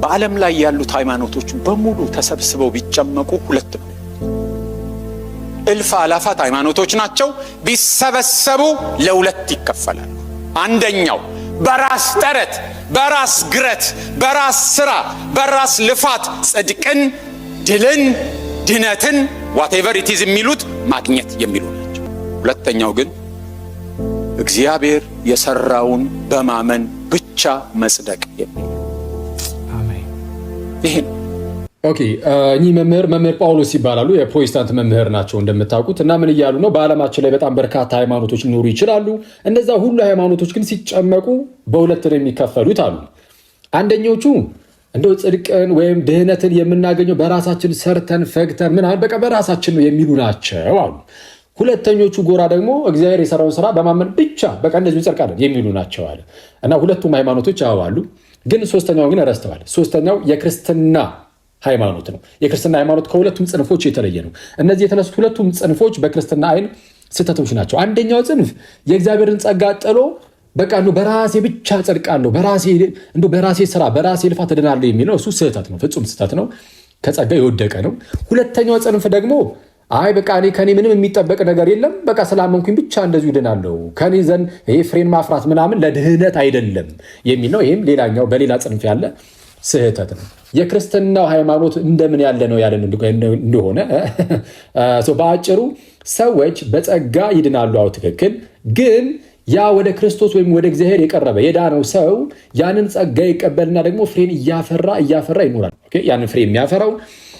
በዓለም ላይ ያሉት ሃይማኖቶች በሙሉ ተሰብስበው ቢጨመቁ ሁለት ነው። እልፍ አላፋት ሃይማኖቶች ናቸው። ቢሰበሰቡ ለሁለት ይከፈላሉ። አንደኛው በራስ ጥረት፣ በራስ ግረት፣ በራስ ስራ፣ በራስ ልፋት ጽድቅን፣ ድልን፣ ድነትን whatever it is የሚሉት ማግኘት የሚሉ ናቸው። ሁለተኛው ግን እግዚአብሔር የሰራውን በማመን ብቻ መጽደቅ የሚሉ። አሜን። ይሄን ኦኬ። እኚህ መምህር ጳውሎስ ይባላሉ። የፕሮቴስታንት መምህር ናቸው እንደምታውቁት። እና ምን እያሉ ነው? በዓለማችን ላይ በጣም በርካታ ሃይማኖቶች ሊኖሩ ይችላሉ። እነዛ ሁሉ ሃይማኖቶች ግን ሲጨመቁ በሁለት ነው የሚከፈሉት አሉ። አንደኞቹ እንደው ጽድቅን ወይም ድህነትን የምናገኘው በራሳችን ሰርተን ፈግተን ምናምን በቃ በራሳችን ነው የሚሉ ናቸው አሉ። ሁለተኞቹ ጎራ ደግሞ እግዚአብሔር የሰራውን ስራ በማመን ብቻ በቃ እንደዚሁ እንጸድቃለን የሚሉ ናቸው አለ። እና ሁለቱም ሃይማኖቶች አሉ። ግን ሶስተኛው ግን ረስተዋል። ሶስተኛው የክርስትና ሃይማኖት ነው። የክርስትና ሃይማኖት ከሁለቱም ጽንፎች የተለየ ነው። እነዚህ የተነሱት ሁለቱም ጽንፎች በክርስትና አይን ስህተቶች ናቸው። አንደኛው ጽንፍ የእግዚአብሔርን ጸጋ ጥሎ በቃ በራሴ ብቻ ጸድቃለሁ፣ በራሴ ስራ፣ በራሴ ልፋት እድናለሁ የሚለው እሱ ስህተት ነው፣ ፍጹም ስህተት ነው፣ ከጸጋ የወደቀ ነው። ሁለተኛው ጽንፍ ደግሞ አይ በቃ ከኔ ምንም የሚጠበቅ ነገር የለም፣ በቃ ስላመንኩኝ ብቻ እንደዚሁ እድናለሁ፣ ከኔ ዘንድ ይሄ ፍሬን ማፍራት ምናምን ለድህነት አይደለም የሚል ነው። ይህም ሌላኛው በሌላ ጽንፍ ያለ ስህተት ነው። የክርስትናው ሃይማኖት እንደምን ያለ ነው ያለን እንደሆነ በአጭሩ ሰዎች በጸጋ ይድናሉ። አዎ ትክክል። ግን ያ ወደ ክርስቶስ ወይም ወደ እግዚአብሔር የቀረበ የዳነው ሰው ያንን ጸጋ ይቀበልና ደግሞ ፍሬን እያፈራ ይኖራል። ያንን ፍሬ የሚያፈራው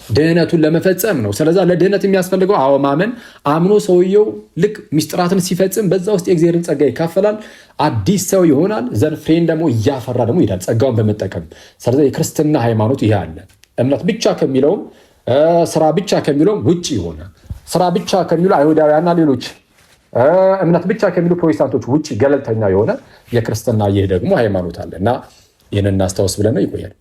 ድህነቱን ለመፈጸም ነው። ስለዛ ለድህነት የሚያስፈልገው ማመን፣ አምኖ ሰውየው ልክ ምስጢራትን ሲፈጽም በዛ ውስጥ የእግዚአብሔርን ጸጋ ይካፈላል፣ አዲስ ሰው ይሆናል። ዘን ፍሬን ደግሞ እያፈራ ደግሞ ይሄዳል ጸጋውን በመጠቀም። ስለዛ የክርስትና ሃይማኖት ይሄ አለ። እምነት ብቻ ከሚለውም ስራ ብቻ ከሚለውም ውጭ የሆነ ስራ ብቻ ከሚሉ አይሁዳውያንና ሌሎች እምነት ብቻ ከሚሉ ፕሮቴስታንቶች ውጭ ገለልተኛ የሆነ የክርስትና ይህ ደግሞ ሃይማኖት አለ እና ይህንን እናስታውስ ብለን ነው። ይቆያል።